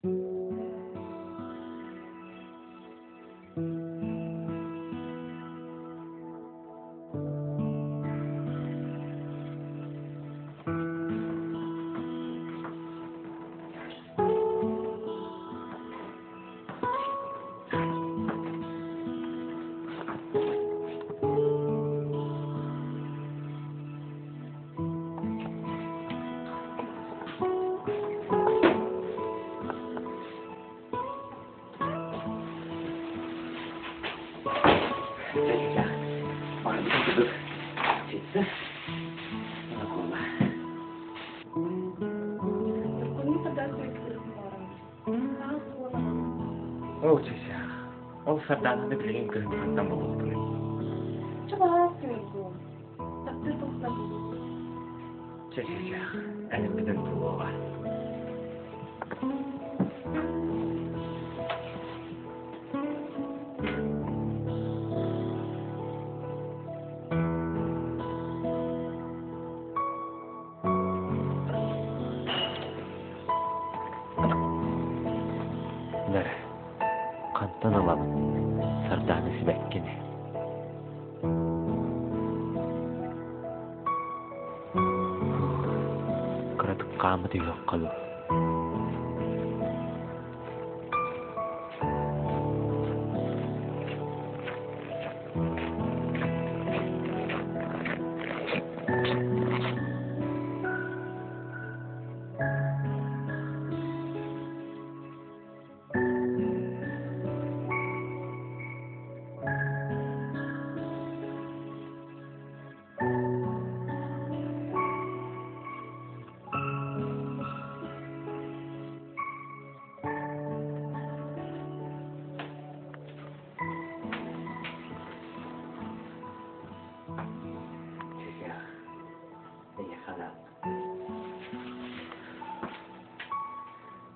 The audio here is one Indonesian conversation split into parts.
Cek, orang bisa duduk. Situ. Aku mah. Ini tergantung dari orang. Oh, Cica. Oh, sardan ada bilang ke tambah betul. Coba seminggu. Tapi terus lagi. Cica, ada betul tua. Benar, kanto nama sardan si Bekin. Karena kamu tidak kalau.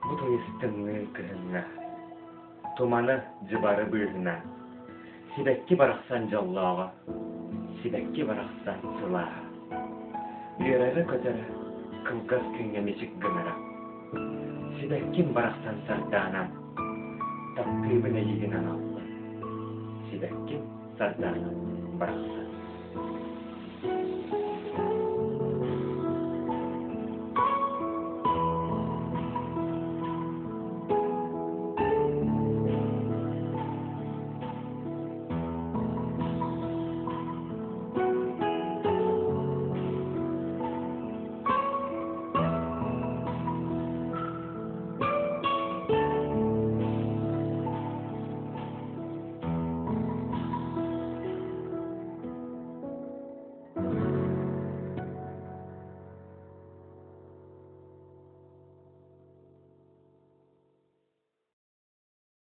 Butuh istirahat kena. Tumana jebara birna. Sibekki baraksan jallawa. Sibekki baraksan sulah. Birara kadar kengkas kengnya misik gemera. Sibekki baraksan sardana. Tapi benayi Allah. Sibekki sardana baraksan.